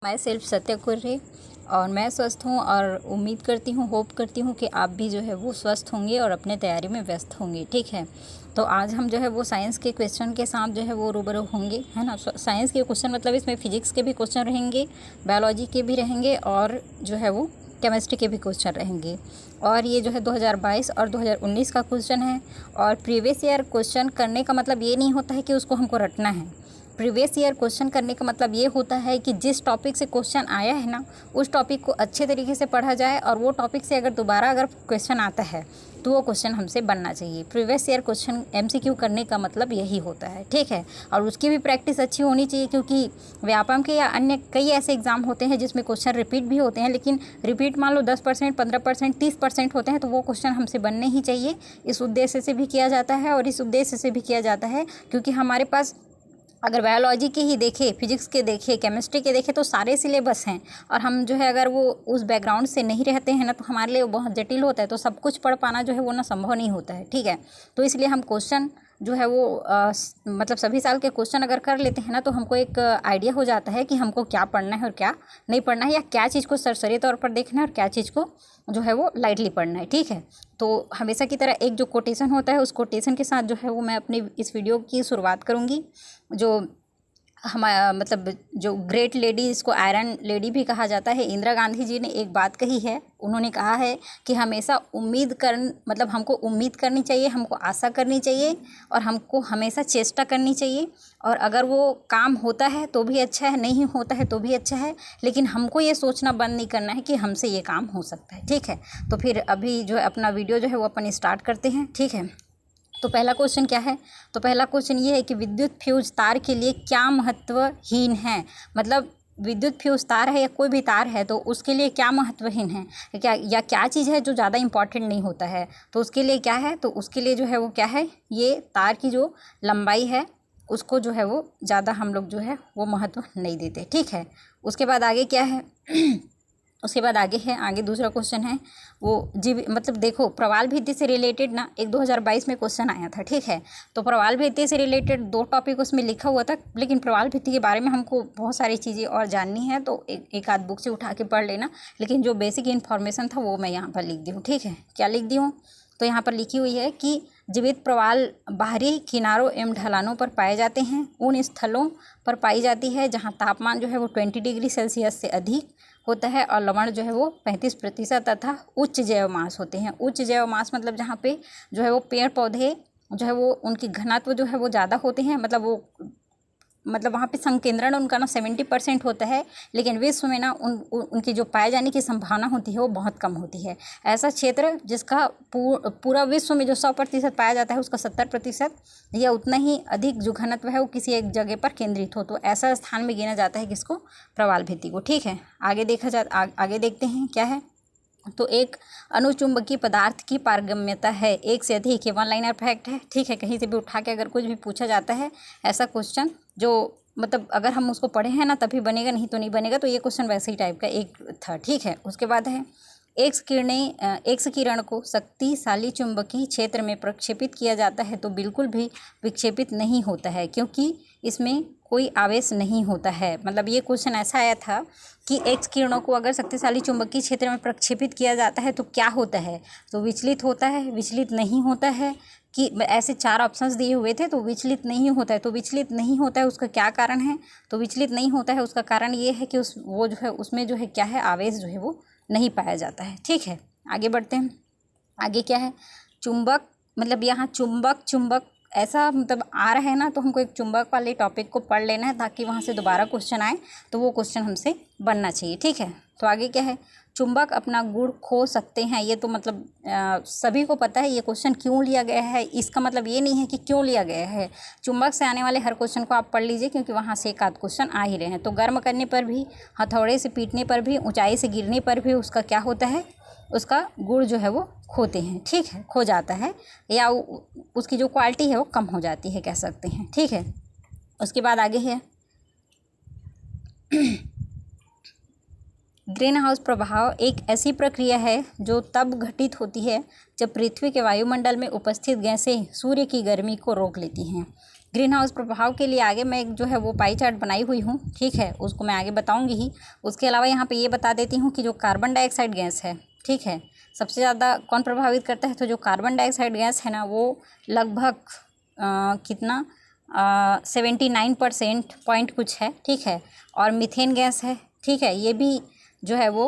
मैं सेल्फ सत्या कुर्रे और मैं स्वस्थ हूँ और उम्मीद करती हूँ होप करती हूँ कि आप भी जो है वो स्वस्थ होंगे और अपने तैयारी में व्यस्त होंगे। ठीक है, तो आज हम जो है वो साइंस के क्वेश्चन के साथ जो है वो रूबरू होंगे, है ना। साइंस के क्वेश्चन मतलब इसमें फिजिक्स के भी क्वेश्चन रहेंगे, बायोलॉजी के भी रहेंगे और जो है वो केमिस्ट्री के भी क्वेश्चन रहेंगे। और ये जो है 2022 और 2019 का क्वेश्चन है। और प्रीवियस ईयर क्वेश्चन करने का मतलब ये नहीं होता है कि उसको हमको रटना है। प्रीवियस ईयर क्वेश्चन करने का मतलब ये होता है कि जिस टॉपिक से क्वेश्चन आया है ना, उस टॉपिक को अच्छे तरीके से पढ़ा जाए और वो टॉपिक से अगर क्वेश्चन आता है तो वो क्वेश्चन हमसे बनना चाहिए। प्रीवियस ईयर क्वेश्चन एमसीक्यू करने का मतलब यही होता है। ठीक है, और उसकी भी प्रैक्टिस अच्छी होनी चाहिए, क्योंकि व्यापम के या अन्य कई ऐसे एग्जाम होते हैं जिसमें क्वेश्चन रिपीट भी होते हैं, लेकिन रिपीट मान लो 10%, 15%, 30% होते हैं, तो वो क्वेश्चन हमसे बनने ही चाहिए। इस उद्देश्य से भी किया जाता है और इस उद्देश्य से भी किया जाता है क्योंकि हमारे पास अगर बायोलॉजी के ही देखें, फिजिक्स के देखें, केमिस्ट्री के देखें तो सारे सिलेबस हैं, और हम जो है अगर वो उस बैकग्राउंड से नहीं रहते हैं ना, तो हमारे लिए वो बहुत जटिल होता है, तो सब कुछ पढ़ पाना जो है वो ना संभव नहीं होता है। ठीक है, तो इसलिए हम क्वेश्चन जो है वो मतलब सभी साल के क्वेश्चन अगर कर लेते हैं ना, तो हमको एक आइडिया हो जाता है कि हमको क्या पढ़ना है और क्या नहीं पढ़ना है, या क्या चीज़ को सरसरी तौर पर देखना है और क्या चीज़ को जो है वो लाइटली पढ़ना है। ठीक है, तो हमेशा की तरह एक जो कोटेशन होता है, उस कोटेशन के साथ जो है वो मैं अपनी इस वीडियो की शुरुआत करूँगी। जो हमारा मतलब जो ग्रेट लेडी, इसको आयरन लेडी भी कहा जाता है, इंदिरा गांधी जी ने एक बात कही है। उन्होंने कहा है कि हमेशा मतलब हमको उम्मीद करनी चाहिए, हमको आशा करनी चाहिए और हमको हमेशा चेष्टा करनी चाहिए। और अगर वो काम होता है तो भी अच्छा है, नहीं होता है तो भी अच्छा है, लेकिन हमको ये सोचना बंद नहीं करना है कि हमसे ये काम हो सकता है। ठीक है, तो फिर अभी जो है अपना वीडियो जो है वो अपन स्टार्ट करते हैं। ठीक है, तो पहला क्वेश्चन क्या है? तो पहला क्वेश्चन ये है कि विद्युत फ्यूज तार के लिए क्या महत्वहीन है। मतलब विद्युत फ्यूज तार है या कोई भी तार है तो उसके लिए क्या महत्वहीन है, क्या चीज़ है जो ज़्यादा इंपॉर्टेंट नहीं होता है। तो उसके लिए क्या है? तो उसके लिए जो है वो क्या है, ये तार की जो लंबाई है उसको जो है वो ज़्यादा हम लोग जो है वो महत्व नहीं देते। ठीक है, उसके बाद आगे क्या है? उसके बाद आगे दूसरा क्वेश्चन है वो मतलब देखो, प्रवाल भित्ति से रिलेटेड ना एक 2022 में क्वेश्चन आया था। ठीक है, तो प्रवाल भित्ति से रिलेटेड 2 टॉपिक उसमें लिखा हुआ था, लेकिन प्रवाल भित्ति के बारे में हमको बहुत सारी चीज़ें और जाननी है, तो एक आध बुक से उठा के पढ़ लेना। लेकिन जो बेसिक इन्फॉर्मेशन था वो मैं यहाँ पर लिख दी हूँ। ठीक है, क्या लिख दी हूँ? तो यहाँ पर लिखी हुई है कि जीवित प्रवाल बाहरी किनारों एवं ढलानों पर पाए जाते हैं, उन स्थलों पर पाई जाती है जहाँ तापमान जो है वो 20 डिग्री सेल्सियस से अधिक होता है और लवण जो है वो 35% तथा उच्च जैव मास होते हैं। उच्च जैव मास मतलब जहाँ पे जो है वो पेड़ पौधे जो है वो उनकी घनत्व जो है वो ज़्यादा होते हैं, मतलब वहाँ पे संकेंद्रण उनका ना 70% होता है, लेकिन विश्व में ना उनकी जो पाए जाने की संभावना होती है वो बहुत कम होती है। ऐसा क्षेत्र जिसका पूरा विश्व में जो 100% पाया जाता है उसका 70% या उतना ही अधिक जो घनत्व है वो किसी एक जगह पर केंद्रित हो, तो ऐसा स्थान में गिना जाता है किसको? प्रवाल भित्ति को। ठीक है, आगे देखते हैं क्या है। तो एक अनुचुंबकीय पदार्थ की पारगम्यता है एक से अधिक, ये 1 लाइनर फैक्ट है। ठीक है, कहीं से भी उठा के अगर कुछ भी पूछा जाता है ऐसा क्वेश्चन, जो मतलब अगर हम उसको पढ़े हैं ना तभी बनेगा, नहीं तो नहीं बनेगा, तो ये क्वेश्चन वैसे ही टाइप का एक था। ठीक है, उसके बाद है एक्स किरण को शक्तिशाली चुंबकीय क्षेत्र में प्रक्षेपित किया जाता है तो बिल्कुल भी विक्षेपित नहीं होता है, क्योंकि इसमें कोई आवेश नहीं होता है। मतलब ये क्वेश्चन ऐसा आया था कि एक्स किरणों को अगर शक्तिशाली चुंबकीय क्षेत्र में प्रक्षेपित किया जाता है तो क्या होता है? तो विचलित होता है, विचलित नहीं होता है, कि ऐसे 4 ऑप्शंस दिए हुए थे। तो विचलित नहीं होता है, तो विचलित नहीं होता है उसका क्या कारण है? तो विचलित नहीं होता है उसका कारण ये है कि उसमें जो है क्या है, आवेश जो है वो नहीं पाया जाता है। ठीक है, आगे बढ़ते हैं। आगे क्या है? चुंबक, मतलब यहाँ चुंबक ऐसा मतलब आ रहा है ना, तो हमको एक चुंबक वाले टॉपिक को पढ़ लेना है ताकि वहाँ से दोबारा क्वेश्चन आए तो वो क्वेश्चन हमसे बनना चाहिए। ठीक है, तो आगे क्या है? चुंबक अपना गुण खो सकते हैं, ये तो मतलब सभी को पता है। ये क्वेश्चन क्यों लिया गया है, इसका मतलब ये नहीं है कि क्यों लिया गया है। चुंबक से आने वाले हर क्वेश्चन को आप पढ़ लीजिए, क्योंकि वहाँ से एक आध क्वेश्चन आ ही रहे हैं। तो गर्म करने पर भी, हथौड़े से पीटने पर भी, ऊंचाई से गिरने पर भी उसका क्या होता है? उसका गुण जो है वो खोते हैं। ठीक है, खो जाता है, या उसकी जो क्वालिटी है वो कम हो जाती है, कह सकते हैं। ठीक है, उसके बाद आगे है ग्रीन हाउस प्रभाव एक ऐसी प्रक्रिया है जो तब घटित होती है जब पृथ्वी के वायुमंडल में उपस्थित गैसें सूर्य की गर्मी को रोक लेती हैं। ग्रीन हाउस प्रभाव के लिए आगे मैं एक जो है वो पाई चार्ट बनाई हुई हूँ, ठीक है, उसको मैं आगे बताऊँगी ही। उसके अलावा यहाँ पे ये बता देती हूँ कि जो कार्बन डाइऑक्साइड गैस है, ठीक है, सबसे ज़्यादा कौन प्रभावित करता है, तो जो कार्बन डाइऑक्साइड गैस है ना वो लगभग कितना 79% पॉइंट कुछ है, ठीक है। और मीथेन गैस है, ठीक है, ये भी जो है वो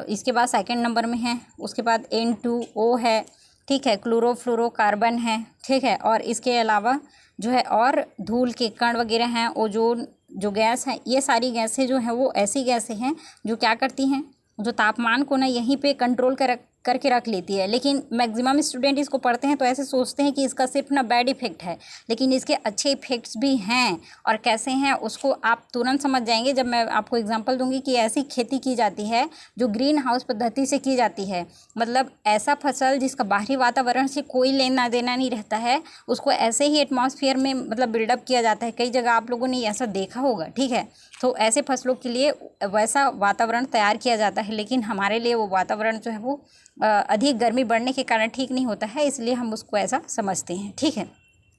इसके बाद सेकंड नंबर में है। उसके बाद N2O है, ठीक है, क्लोरोफ्लोरोकार्बन है, ठीक है। और इसके अलावा जो है और धूल के कण वगैरह हैं, ओजोन जो गैस है, ये सारी गैसें जो हैं वो ऐसी गैसें हैं जो क्या करती हैं, जो तापमान को ना यहीं पे कंट्रोल करके रख लेती है। लेकिन मैक्सिमम स्टूडेंट इसको पढ़ते हैं तो ऐसे सोचते हैं कि इसका सिर्फ ना बैड इफेक्ट है, लेकिन इसके अच्छे इफेक्ट्स भी हैं। और कैसे हैं उसको आप तुरंत समझ जाएंगे जब मैं आपको एग्जांपल दूंगी कि ऐसी खेती की जाती है जो ग्रीन हाउस पद्धति से की जाती है। मतलब ऐसा फसल जिसका बाहरी वातावरण से कोई लेना देना नहीं रहता है, उसको ऐसे ही एटमॉस्फेयर में मतलब बिल्डअप किया जाता है। कई जगह आप लोगों ने ऐसा देखा होगा, ठीक है। तो ऐसे फसलों के लिए वैसा वातावरण तैयार किया जाता है, लेकिन हमारे लिए वो वातावरण जो है वो अधिक गर्मी बढ़ने के कारण ठीक नहीं होता है, इसलिए हम उसको ऐसा समझते हैं, ठीक है।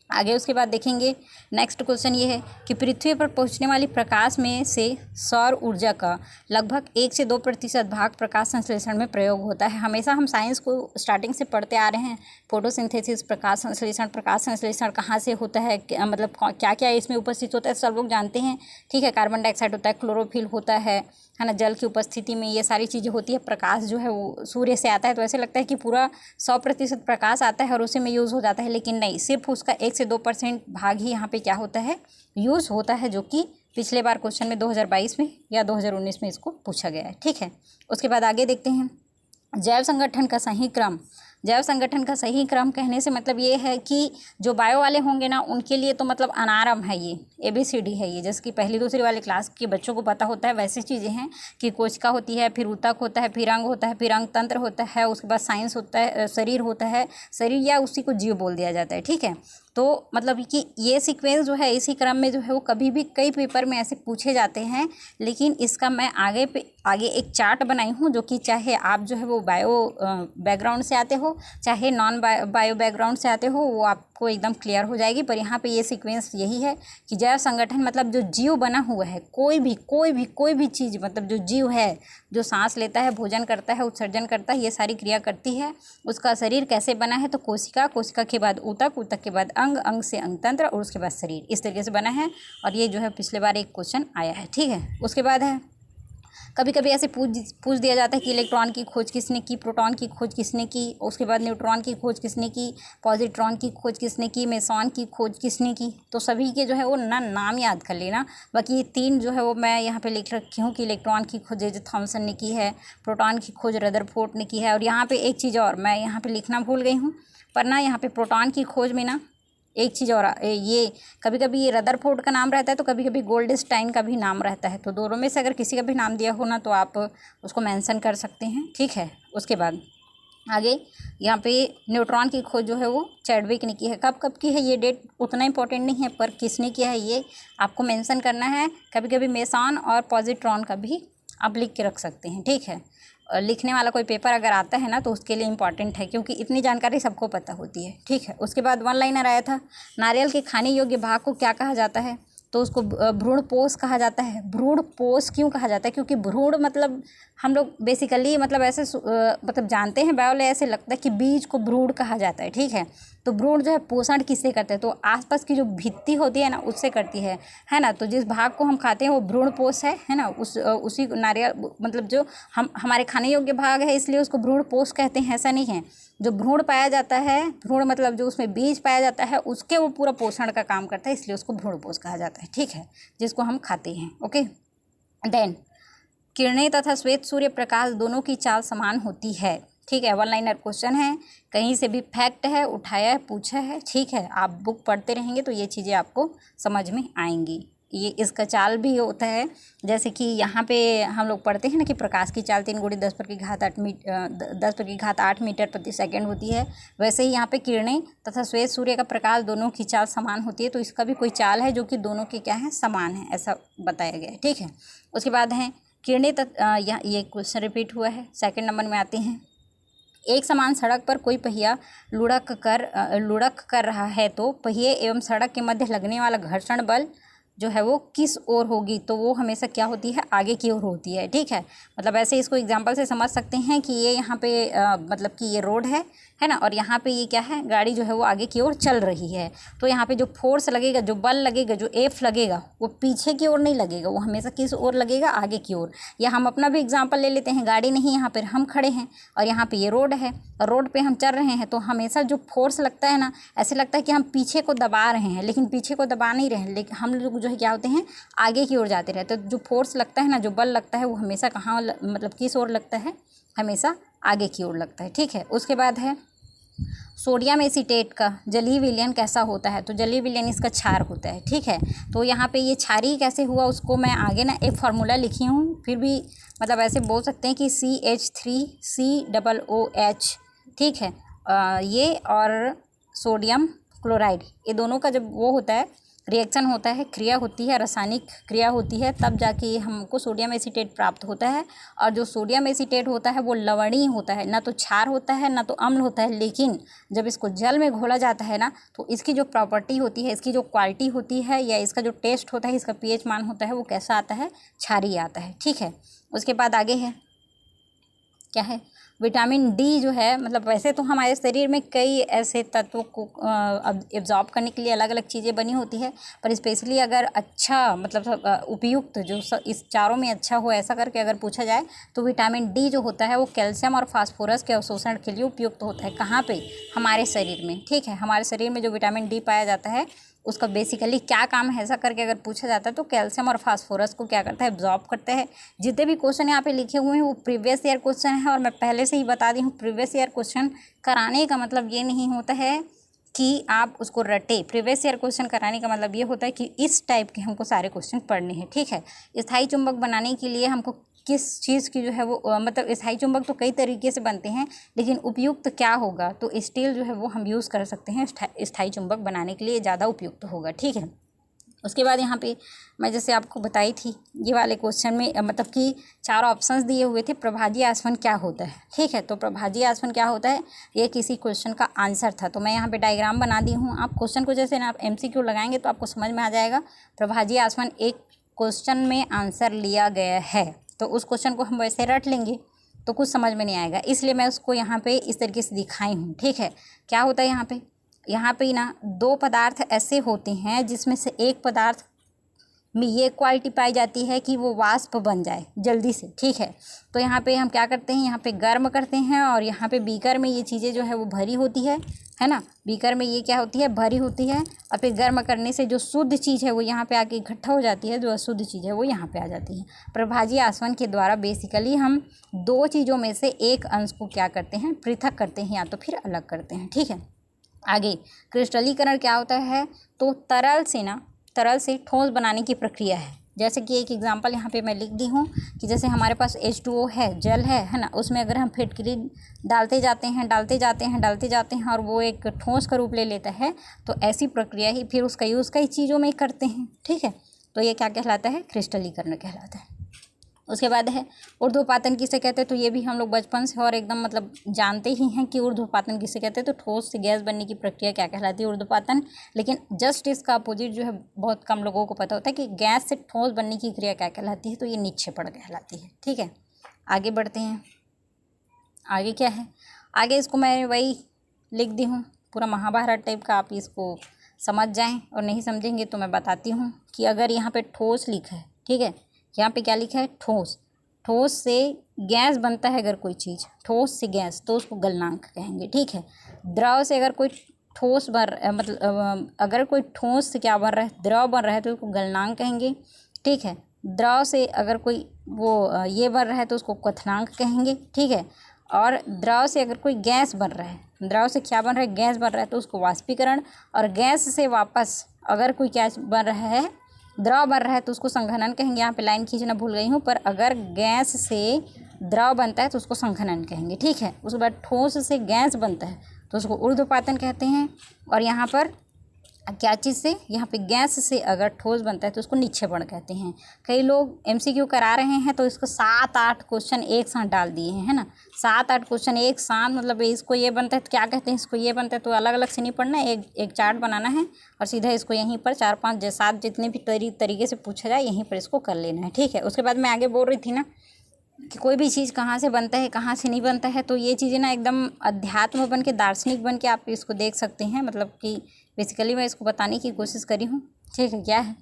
आगे उसके बाद देखेंगे नेक्स्ट क्वेश्चन ये है कि पृथ्वी पर पहुंचने वाली प्रकाश में से सौर ऊर्जा का लगभग 1 से 2% भाग प्रकाश संश्लेषण में प्रयोग होता है। हमेशा हम साइंस को स्टार्टिंग से पढ़ते आ रहे हैं, फोटोसिंथेसिस, प्रकाश संश्लेषण कहाँ से होता है, मतलब क्या क्या इसमें उपस्थित होता है, सब लोग जानते हैं, ठीक है। कार्बन डाइऑक्साइड होता है, क्लोरोफिल होता है ना, जल की उपस्थिति में ये सारी चीज़ें होती है। प्रकाश जो है वो सूर्य से आता है, तो ऐसे लगता है कि पूरा 100% प्रकाश आता है और उसी में यूज़ हो जाता है, लेकिन नहीं, सिर्फ उसका 1 से 2% भाग ही यहाँ पे क्या होता है, यूज़ होता है, जो कि पिछले बार क्वेश्चन में 2022 में या 2019 में इसको पूछा गया है, ठीक है। उसके बाद आगे देखते हैं जैव संगठन का सही क्रम। जैव संगठन का सही क्रम कहने से मतलब ये है कि जो बायो वाले होंगे ना उनके लिए तो मतलब अनारम है, ये ABCD है, ये जैसे कि पहली दूसरी वाले क्लास के बच्चों को पता होता है वैसी चीज़ें हैं कि कोशिका होती है, फिर ऊतक होता है, फिर अंग होता है, फिर अंग तंत्र होता है, उसके बाद साइंस होता है, शरीर होता है, शरीर या उसी को जीव बोल दिया जाता है, ठीक है। तो मतलब कि ये सीक्वेंस जो है इसी क्रम में जो है वो कभी भी कई पेपर में ऐसे पूछे जाते हैं, लेकिन इसका मैं आगे एक चार्ट बनाई हूँ, जो कि चाहे आप जो है वो बायो बैकग्राउंड से आते हो, चाहे नॉन बायो बैकग्राउंड से आते हो, वो आपको एकदम क्लियर हो जाएगी। पर यहाँ पे ये सीक्वेंस यही है कि जैव संगठन मतलब जो जीव बना हुआ है, कोई भी चीज़, मतलब जो जीव है, जो सांस लेता है, भोजन करता है, उत्सर्जन करता है, ये सारी क्रिया करती है। उसका शरीर कैसे बना है, तो कोशिका के बाद ऊतक, ऊतक के बाद अंग से अंगतंत्र और उसके बाद शरीर, इस तरीके से बना है। और ये जो है पिछले बार एक क्वेश्चन आया है, ठीक है। उसके बाद है कभी कभी ऐसे पूछ दिया जाता है कि इलेक्ट्रॉन की खोज किसने की, प्रोटॉन की खोज किसने की, उसके बाद न्यूट्रॉन की खोज किसने की, पॉजिट्रॉन की खोज किसने की, मेसॉन की खोज किसने की। तो सभी के जो है वो नाम याद कर लेना। बाकी ये 3 जो है वो मैं यहाँ पे लिख रखी हूँ कि इलेक्ट्रॉन की खोज जे थॉमसन ने की है, प्रोटॉन की खोज रदरफोर्ड ने की है। और यहाँ पर एक चीज़ और मैं यहाँ पर लिखना भूल गई हूँ, पर ना यहाँ पर प्रोटॉन की खोज में ना एक चीज़ और, ये कभी कभी ये रदरफोर्ड का नाम रहता है, तो कभी कभी गोल्डस्टाइन का भी नाम रहता है। तो दोनों में से अगर किसी का भी नाम दिया हो ना तो आप उसको मेंशन कर सकते हैं, ठीक है। उसके बाद आगे यहाँ पे न्यूट्रॉन की खोज जो है वो चैडविक ने की है। कब की है ये डेट उतना इंपॉर्टेंट नहीं है, पर किसने किया है ये आपको मेंशन करना है। कभी कभी मेसॉन और पॉजिट्रॉन का भी आप लिख के रख सकते हैं, ठीक है। लिखने वाला कोई पेपर अगर आता है ना तो उसके लिए इम्पॉर्टेंट है, क्योंकि इतनी जानकारी सबको पता होती है, ठीक है। उसके बाद 1 लाइनर आया था, नारियल के खाने योग्य भाग को क्या कहा जाता है, तो उसको भ्रूणपोष कहा जाता है। भ्रूणपोष क्यों कहा जाता है, क्योंकि भ्रूण मतलब हम लोग बेसिकली मतलब ऐसे मतलब जानते हैं बायोलॉजी, ऐसे लगता है कि बीज को भ्रूण कहा जाता है, ठीक है। तो भ्रूण जो है पोषण किससे करते हैं, तो आसपास की जो भित्ति होती है ना उससे करती है ना। तो जिस भाग को हम खाते हैं वो भ्रूणपोष है ना। उसी नारियल मतलब जो हमारे खाने योग्य भाग है, इसलिए उसको भ्रूणपोष कहते हैं, ऐसा नहीं है। जो भ्रूण पाया जाता है, भ्रूण मतलब जो उसमें बीज पाया जाता है, उसके वो पूरा पोषण का काम करता है, इसलिए उसको भ्रूणपोष कहा जाता है, ठीक है, जिसको हम खाते हैं, ओके। देन किरणें तथा श्वेत सूर्य प्रकाश दोनों की चाल समान होती है, ठीक है। 1 लाइनर क्वेश्चन है, कहीं से भी फैक्ट है, उठाया है, पूछा है, ठीक है। आप बुक पढ़ते रहेंगे तो ये चीज़ें आपको समझ में आएंगी। ये इसका चाल भी होता है, जैसे कि यहाँ पे हम लोग पढ़ते हैं ना कि प्रकाश की चाल 3 × 10⁸ मीटर प्रति सेकंड होती है। वैसे ही यहाँ पे किरणें तथा श्वेत सूर्य का प्रकाश दोनों की चाल समान होती है, तो इसका भी कोई चाल है जो कि दोनों के क्या है, समान है, ऐसा बताया गया है, ठीक है। उसके बाद है किरणें ये क्वेश्चन रिपीट हुआ है, सेकंड नंबर में आते हैं। एक समान सड़क पर कोई पहिया लुढ़क कर रहा है तो पहिए एवं सड़क के मध्य लगने वाला घर्षण बल जो है वो किस ओर होगी, तो वो हमेशा क्या होती है, आगे की ओर होती है। ठीक है, मतलब ऐसे इसको एग्जांपल से समझ सकते हैं कि ये यहाँ पे मतलब कि ये रोड है ना, और यहाँ पे ये क्या है, गाड़ी जो है वो आगे की ओर चल रही है। तो यहाँ पे जो फोर्स लगेगा, जो बल लगेगा, जो एफ लगेगा, वो पीछे की ओर नहीं लगेगा, वो हमेशा किस ओर लगेगा, आगे की ओर। या हम अपना भी एग्जाम्पल ले लेते हैं, गाड़ी नहीं, यहाँ पर हम खड़े हैं और यहाँ पे ये रोड है और रोड पे हम चल रहे हैं, तो हमेशा जो फोर्स लगता है ना, ऐसे लगता है कि हम पीछे को दबा रहे हैं, लेकिन पीछे को दबा नहीं रहे हैं, लेकिन हम लोग जो है क्या होते हैं, आगे की ओर जाते रहते। तो जो फोर्स लगता है ना, जो बल लगता है, वो हमेशा कहाँ मतलब किस ओर लगता है, हमेशा आगे की ओर लगता है। ठीक है, उसके बाद है सोडियम एसीटेट का जलीय विलयन कैसा होता है, तो जलीय विलयन इसका क्षार होता है। ठीक है, तो यहाँ पे ये क्षारीय कैसे हुआ, उसको मैं आगे ना एक फार्मूला लिखी हूँ, फिर भी मतलब ऐसे बोल सकते हैं कि CH3COOH। ठीक है, ये और सोडियम क्लोराइड, ये दोनों का जब वो होता है, रिएक्शन होता है, क्रिया होती है, रासायनिक क्रिया होती है, तब जाके हमको सोडियम एसीटेट प्राप्त होता है। और जो सोडियम एसीटेट होता है वो लवणीय होता है, ना तो क्षार होता है ना तो अम्ल होता है, लेकिन जब इसको जल में घोला जाता है ना, तो इसकी जो प्रॉपर्टी होती है, इसकी जो क्वालिटी होती है, या इसका जो टेस्ट होता है, इसका पीएच मान होता है, वो कैसा आता है, क्षारीय आता है। ठीक है, उसके बाद आगे है क्या है, विटामिन डी जो है, मतलब वैसे तो हमारे शरीर में कई ऐसे तत्वों को एब्जॉर्ब करने के लिए अलग अलग चीज़ें बनी होती है, पर स्पेशली अगर अच्छा मतलब उपयुक्त जो इस चारों में अच्छा हो, ऐसा करके अगर पूछा जाए, तो विटामिन डी जो होता है वो कैल्शियम और फास्फोरस के अवशोषण के लिए उपयुक्त होता है। कहाँ पे, हमारे शरीर में। ठीक है, हमारे शरीर में जो विटामिन डी पाया जाता है, उसका बेसिकली क्या काम है, ऐसा करके अगर पूछा जाता है, तो कैल्शियम और फास्फोरस को क्या करता है, एब्जॉर्ब करता है। जितने भी क्वेश्चन यहाँ पे लिखे हुए हैं वो प्रीवियस ईयर क्वेश्चन है, और मैं पहले से ही बता दी हूँ, प्रीवियस ईयर क्वेश्चन कराने का मतलब ये नहीं होता है कि आप उसको रटे। प्रीवियस ईयर क्वेश्चन कराने का मतलब ये होता है कि इस टाइप के हमको सारे क्वेश्चन पढ़ने हैं। ठीक है, स्थायी चुंबक बनाने के लिए हमको किस चीज़ की जो है वो मतलब स्थायी चुंबक तो कई तरीके से बनते हैं, लेकिन उपयुक्त क्या होगा, तो स्टील जो है वो हम यूज़ कर सकते हैं स्थायी चुंबक बनाने के लिए, ज़्यादा उपयुक्त होगा। ठीक है, उसके बाद यहाँ पे मैं जैसे आपको बताई थी, ये वाले क्वेश्चन में मतलब कि 4 ऑप्शंस दिए हुए थे, प्रभाजी आसवन क्या होता है। ठीक है, तो प्रभाजी आसवन क्या होता है, ये किसी क्वेश्चन का आंसर था, तो मैं यहाँ पे डायग्राम बना दी हूँ। आप क्वेश्चन को जैसे ना आप MCQ लगाएंगे तो आपको समझ में आ जाएगा। प्रभाजी आसवन एक क्वेश्चन में आंसर लिया गया है, तो उस क्वेश्चन को हम वैसे रट लेंगे तो कुछ समझ में नहीं आएगा, इसलिए मैं उसको यहाँ पे इस तरीके से दिखाई हूँ। ठीक है, क्या होता है यहाँ पे ना 2 पदार्थ ऐसे होते हैं जिसमें से एक पदार्थ में ये क्वालिटी पाई जाती है कि वो वाष्प बन जाए जल्दी से। ठीक है, तो यहाँ पे हम क्या करते हैं, यहाँ पे गर्म करते हैं, और यहाँ पे बीकर में ये चीज़ें जो है वो भरी होती है ना, बीकर में ये क्या होती है, भरी होती है, और फिर गर्म करने से जो शुद्ध चीज़ है वो यहाँ पे आके इकट्ठा हो जाती है, जो अशुद्ध चीज़ है वो यहाँ पे आ जाती है। प्रभाजी आसवन के द्वारा बेसिकली हम 2 चीज़ों में से एक अंश को क्या करते हैं, पृथक करते हैं, या तो फिर अलग करते हैं। ठीक है, आगे क्रिस्टलीकरण क्या होता है, तो तरल से ठोस बनाने की प्रक्रिया है। जैसे कि एक एग्जांपल यहाँ पे मैं लिख दी हूँ कि जैसे हमारे पास H2O है, जल है ना, उसमें अगर हम फिटकरी डालते जाते हैं और वो एक ठोस का रूप ले लेता है, तो ऐसी प्रक्रिया ही फिर उसका यूज़ कई चीज़ों में करते हैं। ठीक है, तो ये क्या कहलाता है, क्रिस्टलीकरण कहलाता है। उसके बाद है ऊर्ध्वपातन किसे कहते हैं, तो ये भी हम लोग बचपन से और एकदम मतलब जानते ही हैं कि ऊर्ध्वपातन किसे कहते हैं। तो ठोस से गैस बनने की प्रक्रिया क्या कहलाती है, ऊर्ध्वपातन। लेकिन जस्ट इसका अपोजिट जो है बहुत कम लोगों को पता होता है कि गैस से ठोस बनने की क्रिया क्या कहलाती है, तो ये निक्षेपण कहलाती है। ठीक है, आगे बढ़ते हैं। आगे क्या है, आगे इसको मैं वही लिख दी हूँ, पूरा महाभारत टाइप का, आप इसको समझ जाएँ, और नहीं समझेंगे तो मैं बताती हूँ कि अगर यहाँ पर ठोस लिखा है, ठीक है, यहाँ पे क्या लिखा है, ठोस से गैस बनता है, अगर कोई चीज़ ठोस से गैस, तो उसको गलनांक कहेंगे। ठीक है, द्रव से अगर कोई ठोस मतलब अगर कोई ठोस से क्या बन रहा है, द्रव बन रहा है, तो उसको गलनांक कहेंगे। ठीक है, द्रव से अगर कोई वो ये बन रहा है तो उसको क्वथनांक कहेंगे। ठीक है, और द्रव से अगर कोई गैस बन रहा है, द्रव से क्या बन रहा है, गैस बन रहा है, तो उसको वाष्पीकरण, और गैस से वापस अगर कोई क्या बन रहा है, द्रव बन रहा है, तो उसको संघनन कहेंगे। यहाँ पे लाइन खींचना भूल गई हूँ, पर अगर गैस से द्रव बनता है तो उसको संघनन कहेंगे। ठीक है, उसके बाद ठोस से गैस बनता है तो उसको ऊर्ध्वपातन कहते हैं, और यहाँ पर क्या चीज़ से, यहाँ पे गैस से अगर ठोस बनता है तो उसको निक्षेपण कहते हैं। कई लोग एमसीक्यू करा रहे हैं तो इसको 7-8 क्वेश्चन एक साथ डाल दिए हैं, है ना, 7-8 क्वेश्चन एक साथ, मतलब इसको ये बनता है तो क्या कहते हैं, इसको ये बनता है, तो अलग अलग से नहीं पढ़ना है, एक चार्ट बनाना है और सीधा इसको यहीं पर 4-5-7 जितने भी तरीके से पूछा जाए यहीं पर इसको कर लेना है, ठीक है। उसके बाद मैं आगे बोल रही थी ना कि कोई भी चीज़ कहाँ से बनता है कहाँ से नहीं बनता है, तो ये चीज़ें ना एकदम अध्यात्म बन के, दार्शनिक बन के आप इसको देख सकते हैं। मतलब कि बेसिकली मैं इसको बताने की कोशिश करी हूँ, ठीक है। क्या है,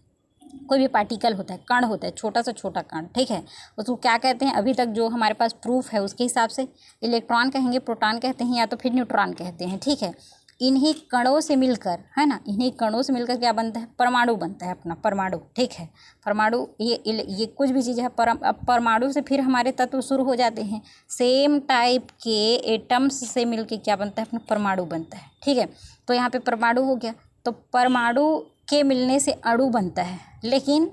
कोई भी पार्टिकल होता है, कण होता है, छोटा से छोटा कण, ठीक है, उसको क्या कहते हैं, अभी तक जो हमारे पास प्रूफ है उसके हिसाब से इलेक्ट्रॉन कहेंगे, प्रोटॉन कहते हैं, या तो फिर न्यूट्रॉन कहते हैं, ठीक है। इन्हीं कणों से मिलकर, है ना, इन्हीं कणों से मिलकर क्या बनता है, परमाणु बनता है अपना, परमाणु, ठीक है। परमाणु ये कुछ भी चीज़ है, अब परमाणु से फिर हमारे तत्व शुरू हो जाते हैं, सेम टाइप के एटम्स से मिलके क्या बनता है, अपना परमाणु बनता है, ठीक है। तो यहाँ पे परमाणु हो गया, तो परमाणु के मिलने से अणु बनता है, लेकिन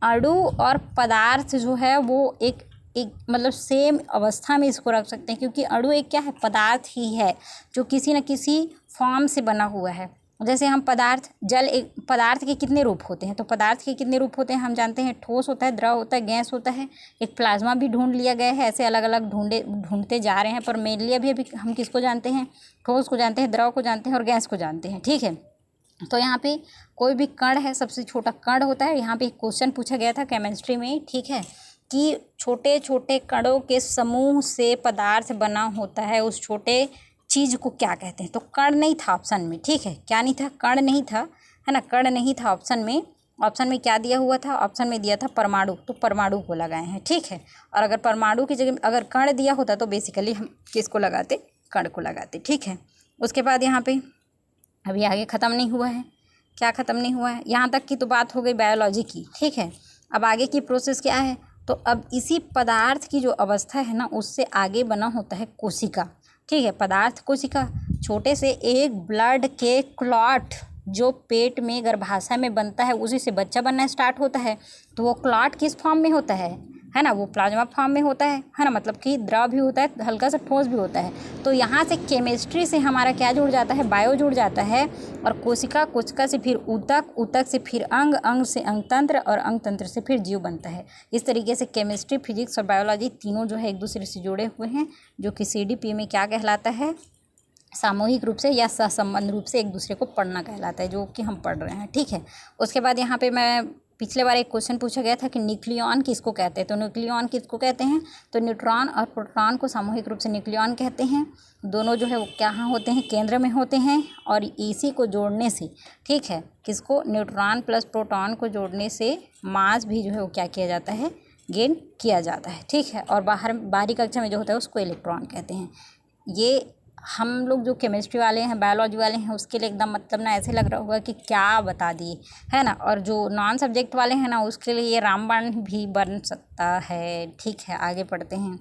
अणु और पदार्थ जो है वो एक मतलब सेम अवस्था में इसको रख सकते हैं, क्योंकि अणु एक क्या है, पदार्थ ही है जो किसी न किसी फॉर्म से बना हुआ है। जैसे हम पदार्थ, जल, एक पदार्थ के कितने रूप होते हैं, तो पदार्थ के कितने रूप होते हैं हम जानते हैं, ठोस होता है, द्रव होता है, गैस होता है, एक प्लाज्मा भी ढूंढ लिया गया है, ऐसे अलग अलग ढूंढते जा रहे हैं, पर मेनली अभी हम किसको जानते हैं, ठोस को जानते हैं, द्रव को जानते हैं और गैस को जानते हैं, ठीक है। तो यहाँ पे कोई भी कण है, सबसे छोटा कण होता है। यहाँ पे एक क्वेश्चन पूछा गया था केमिस्ट्री में, ठीक है, कि छोटे छोटे कणों के समूह से पदार्थ बना होता है, उस छोटे चीज़ को क्या कहते हैं। तो कण नहीं था ऑप्शन में, ठीक है, क्या नहीं था, कण नहीं था, है ना, कण नहीं था ऑप्शन में। ऑप्शन में क्या दिया हुआ था, ऑप्शन में दिया था परमाणु, तो परमाणु को लगाए हैं, ठीक है। और अगर परमाणु की जगह अगर कण दिया होता तो बेसिकली हम किसको लगाते, कण को लगाते, ठीक है। उसके बाद यहाँ पे अभी आगे ख़त्म नहीं हुआ है, क्या ख़त्म नहीं हुआ है, यहाँ तक की तो बात हो गई बायोलॉजी की, ठीक है। अब आगे की प्रोसेस क्या है, तो अब इसी पदार्थ की जो अवस्था है ना, उससे आगे बना होता है कोशिका, ठीक है। पदार्थ कोशिका, छोटे से एक ब्लड के क्लॉट जो पेट में गर्भाशय में बनता है, उसी से बच्चा बनना स्टार्ट होता है। तो वो क्लॉट किस फॉर्म में होता है ना, वो प्लाज्मा फॉर्म में होता है ना, मतलब कि द्रव भी होता है, हल्का सा ठोस भी होता है। तो यहाँ से केमिस्ट्री से हमारा क्या जुड़ जाता है, बायो जुड़ जाता है, और कोशिका, कोशिका से फिर ऊतक, ऊतक से फिर अंग, अंग से अंगतंत्र, और अंगतंत्र से फिर जीव बनता है। इस तरीके से केमिस्ट्री, फिजिक्स और बायोलॉजी तीनों जो है एक दूसरे से जुड़े हुए हैं, जो कि CDP में क्या कहलाता है, सामूहिक रूप से या सहसंबंध रूप से एक दूसरे को पढ़ना कहलाता है, जो कि हम पढ़ रहे हैं, ठीक है। उसके बाद यहाँ पे मैं पिछले बार एक क्वेश्चन पूछा गया था कि न्यूक्लियॉन किसको कहते हैं, तो न्यूक्लियॉन किसको कहते हैं, तो न्यूट्रॉन और प्रोटॉन को सामूहिक रूप से न्यूक्लियॉन कहते हैं। दोनों जो है वो कहाँ होते हैं, केंद्र में होते हैं, और इसी को जोड़ने से, ठीक है, किसको, न्यूट्रॉन प्लस प्रोटॉन को जोड़ने से मास भी जो है वो क्या किया जाता है, गेन किया जाता है, ठीक है। और बाहरी कक्षा में जो होता है उसको इलेक्ट्रॉन कहते हैं। ये हम लोग जो केमिस्ट्री वाले हैं, बायोलॉजी वाले हैं, उसके लिए एकदम मतलब ना ऐसे लग रहा होगा कि क्या बता दिए, है ना। और जो नॉन सब्जेक्ट वाले हैं ना, उसके लिए ये रामबाण भी बन सकता है, ठीक है। आगे पढ़ते हैं,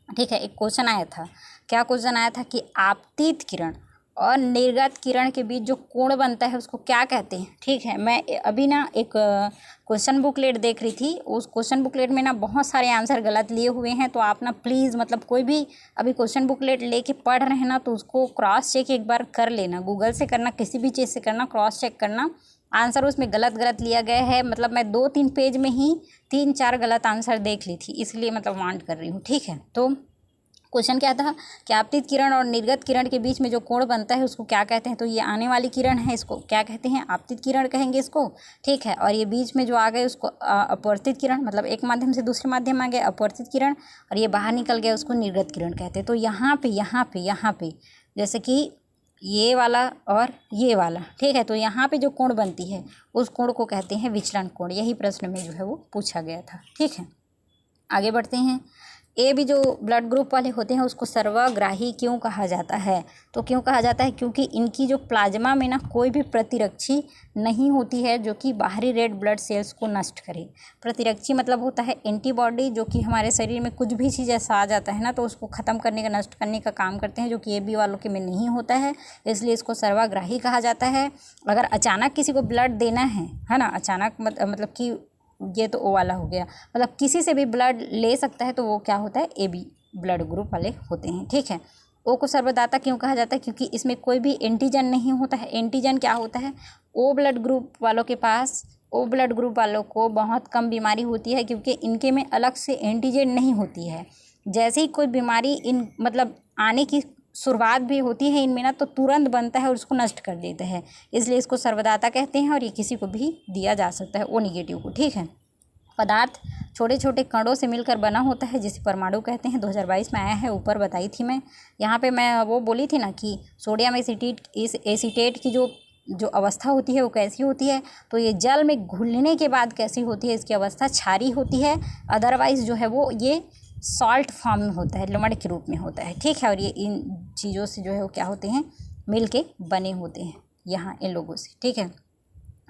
ठीक है। एक क्वेश्चन आया था, क्या क्वेश्चन आया था कि आपतित किरण और निर्गत किरण के बीच जो कोण बनता है उसको क्या कहते हैं, ठीक है। मैं अभी ना एक क्वेश्चन बुकलेट देख रही थी, उस क्वेश्चन बुकलेट में ना बहुत सारे आंसर गलत लिए हुए हैं। तो आप ना प्लीज़, मतलब कोई भी अभी क्वेश्चन बुकलेट लेके पढ़ रहे हैं ना, तो उसको क्रॉस चेक एक बार कर लेना, गूगल से करना, किसी भी चीज़ से करना, क्रॉस चेक करना। आंसर उसमें गलत लिया गया है, मतलब मैं 2-3 पेज में ही 3-4 गलत आंसर देख ली थी, इसलिए मतलब वांट कर रही हूँ, ठीक है। तो क्वेश्चन क्या था कि आपतित किरण और निर्गत किरण के बीच में जो कोण बनता है उसको क्या कहते हैं, तो ये आने वाली किरण है, इसको क्या कहते हैं, आपतित किरण कहेंगे इसको, ठीक है। और ये बीच में जो आ गए उसको अपवर्तित किरण, मतलब एक माध्यम से दूसरे माध्यम आ गए अपवर्तित किरण, और ये बाहर निकल गया उसको निर्गत किरण कहते हैं। तो यहाँ पे जैसे कि ये वाला और ये वाला, ठीक है, तो यहाँ पे जो कोण बनती है उस कोण को कहते हैं विचलन कोण। यही प्रश्न में जो है वो पूछा गया था, ठीक है। आगे बढ़ते हैं। ए भी जो ब्लड ग्रुप वाले होते हैं उसको सर्वग्राही क्यों कहा जाता है, तो क्यों कहा जाता है, क्योंकि इनकी जो प्लाज्मा में ना कोई भी प्रतिरक्षी नहीं होती है जो कि बाहरी रेड ब्लड सेल्स को नष्ट करे। प्रतिरक्षी मतलब होता है एंटीबॉडी, जो कि हमारे शरीर में कुछ भी चीज़ ऐसा आ जाता है ना, तो उसको ख़त्म करने का, नष्ट करने का काम करते हैं, जो कि ए बी वालों के में नहीं होता है, इसलिए इसको सर्वग्राही कहा जाता है। अगर अचानक किसी को ब्लड देना है ना, अचानक मतलब कि ये तो ओ वाला हो गया, मतलब किसी से भी ब्लड ले सकता है, तो वो क्या होता है, AB ब्लड ग्रुप वाले होते हैं, ठीक है। ओ को सर्वदाता क्यों कहा जाता है? क्योंकि इसमें कोई भी एंटीजन नहीं होता है। एंटीजन क्या होता है? ओ ब्लड ग्रुप वालों के पास, ओ ब्लड ग्रुप वालों को बहुत कम बीमारी होती है, क्योंकि इनके में अलग से एंटीजन नहीं होती है। जैसे ही कोई बीमारी इन मतलब आने की शुरुआत भी होती है इनमें ना, तो तुरंत बनता है और उसको नष्ट कर देता है, इसलिए इसको सर्वदाता कहते हैं। और ये किसी को भी दिया जा सकता है, ओ नेगेटिव को, ठीक है। पदार्थ छोटे छोटे कणों से मिलकर बना होता है, जिसे परमाणु कहते हैं। 2022 में आया है, ऊपर बताई थी मैं। यहाँ पे मैं वो बोली थी ना कि सोडियम एसीटेट की जो अवस्था होती है वो कैसी होती है, तो ये जल में घुलने के बाद कैसी होती है, इसकी अवस्था क्षारीय होती है। अदरवाइज़ जो है वो ये सॉल्ट फॉर्म में होता है, लवण के रूप में होता है, ठीक है। और ये इन चीज़ों से जो है वो क्या होते हैं, मिल के बने होते हैं यहाँ इन लोगों से, ठीक है।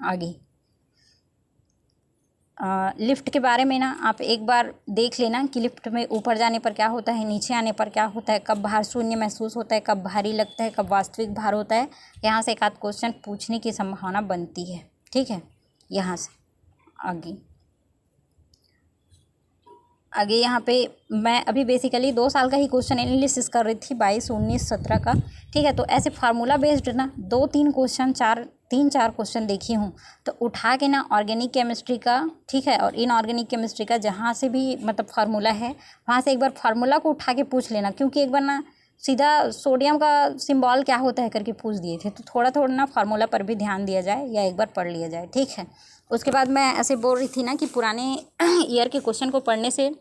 आगे लिफ्ट के बारे में ना आप एक बार देख लेना कि लिफ्ट में ऊपर जाने पर क्या होता है, नीचे आने पर क्या होता है, कब भार शून्य महसूस होता है, कब भारी लगता है, कब वास्तविक भार होता है। यहाँ से एक आध क्वेश्चन पूछने की संभावना बनती है, ठीक है। यहाँ से आगे यहाँ पे मैं अभी बेसिकली 2 साल का ही क्वेश्चन एनालिसिस कर रही थी, 22, 19, 17 का, ठीक है। तो ऐसे फार्मूला बेस्ड ना 2-3 क्वेश्चन 3-4 क्वेश्चन देखी हूँ, तो उठा के ना ऑर्गेनिक केमिस्ट्री का, ठीक है, और इनऑर्गेनिक केमिस्ट्री का जहाँ से भी मतलब फार्मूला है वहाँ से एक बार फार्मूला को उठा के पूछ लेना, क्योंकि एक बार ना सीधा सोडियम का सिंबल क्या होता है करके पूछ दिए थे, तो थोड़ा थोड़ा ना फार्मूला पर भी ध्यान दिया जाए या एक बार पढ़ लिया जाए, ठीक है। उसके बाद मैं ऐसे बोल रही थी ना कि पुराने ईयर के क्वेश्चन को पढ़ने से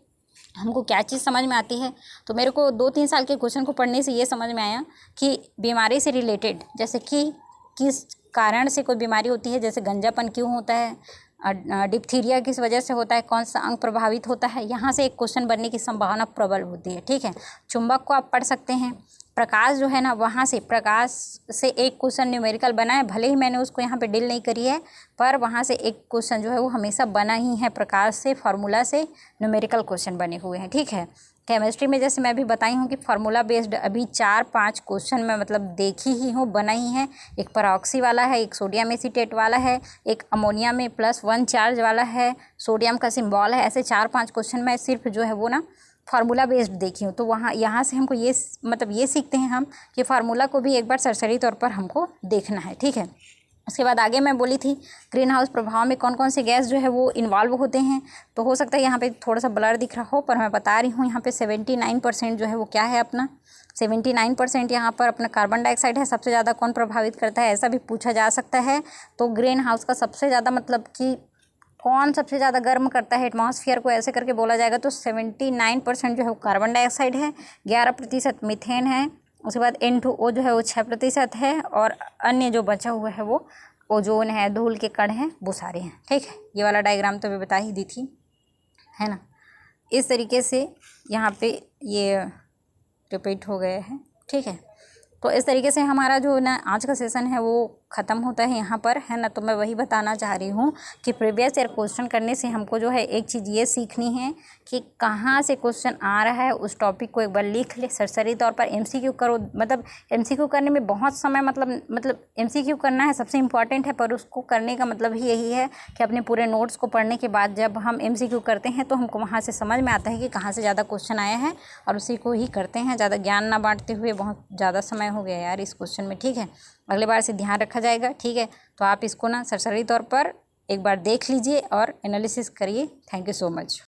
हमको क्या चीज़ समझ में आती है, तो मेरे को 2-3 साल के क्वेश्चन को पढ़ने से ये समझ में आया कि बीमारी से रिलेटेड, जैसे कि किस कारण से कोई बीमारी होती है, जैसे गंजापन क्यों होता है, डिप्थीरिया किस वजह से होता है, कौन सा अंग प्रभावित होता है, यहाँ से एक क्वेश्चन बनने की संभावना प्रबल होती है, ठीक है। चुंबक को आप पढ़ सकते हैं। प्रकाश जो है ना, वहाँ से प्रकाश से एक क्वेश्चन न्यूमेरिकल बना है, भले ही मैंने उसको यहाँ पे डील नहीं करी है, पर वहाँ से एक क्वेश्चन जो है वो हमेशा बना ही है। प्रकाश से फार्मूला से न्यूमेरिकल क्वेश्चन बने हुए हैं, ठीक है। केमिस्ट्री में जैसे मैं अभी बताई हूँ कि फार्मूला बेस्ड अभी 4-5 क्वेश्चन मैं मतलब देखी ही हूँ, बनाई हैं। एक परऑक्सी वाला है, एक सोडियम एसीटेट वाला है, एक अमोनिया में +1 चार्ज वाला है, सोडियम का सिंबल है। ऐसे 4-5 क्वेश्चन मैं सिर्फ जो है वो ना फार्मूला बेस्ड देखी हूँ। तो वहाँ यहाँ से हमको ये मतलब ये सीखते हैं हम कि फार्मूला को भी एक बार सरसरी तौर पर हमको देखना है, ठीक है। उसके बाद आगे मैं बोली थी ग्रीन हाउस प्रभाव में कौन कौन से गैस जो है वो इन्वॉल्व होते हैं। तो हो सकता है यहाँ पे थोड़ा सा ब्लर दिख रहा हो, पर मैं बता रही हूँ यहाँ पे 79% जो है वो क्या है अपना 79% यहाँ पर अपना कार्बन डाइऑक्साइड है। सबसे ज़्यादा कौन प्रभावित करता है, ऐसा भी पूछा जा सकता है। तो ग्रीन हाउस का सबसे ज़्यादा मतलब कि कौन सबसे ज़्यादा गर्म करता है एटमॉस्फेयर को, ऐसे करके बोला जाएगा तो 79% जो है वो कार्बन डाइऑक्साइड है, 11% मीथेन है। उसके बाद N2O जो है वो 6% है, और अन्य जो बचा हुआ है वो ओजोन है, धूल के कण हैं, वो सारे हैं, ठीक है। ये वाला डायग्राम तो मैं बता ही दी थी, है ना। इस तरीके से यहाँ पे ये रिपीट हो गया है, ठीक है। तो इस तरीके से हमारा जो ना आज का सेशन है वो ख़त्म होता है यहाँ पर, है ना। तो मैं वही बताना चाह रही हूँ कि प्रीवियस ईयर क्वेश्चन करने से हमको जो है एक चीज़ ये सीखनी है कि कहाँ से क्वेश्चन आ रहा है, उस टॉपिक को एक बार लिख ले, सरसरी तौर पर MCQ करो। मतलब MCQ करने में बहुत समय मतलब MCQ करना है सबसे इम्पॉर्टेंट है, पर उसको करने का मतलब ही यही है कि अपने पूरे नोट्स को पढ़ने के बाद जब हम MCQ करते हैं तो हमको वहाँ से समझ में आता है कि कहाँ से ज़्यादा क्वेश्चन आया है, और उसी को ही करते हैं। ज़्यादा ज्ञान ना बांटते हुए, बहुत ज़्यादा समय हो गया यार इस क्वेश्चन में, ठीक है। अगले बार से ध्यान रखा जाएगा, ठीक है। तो आप इसको ना सरसरी तौर पर एक बार देख लीजिए और एनालिसिस करिए। Thank you so much.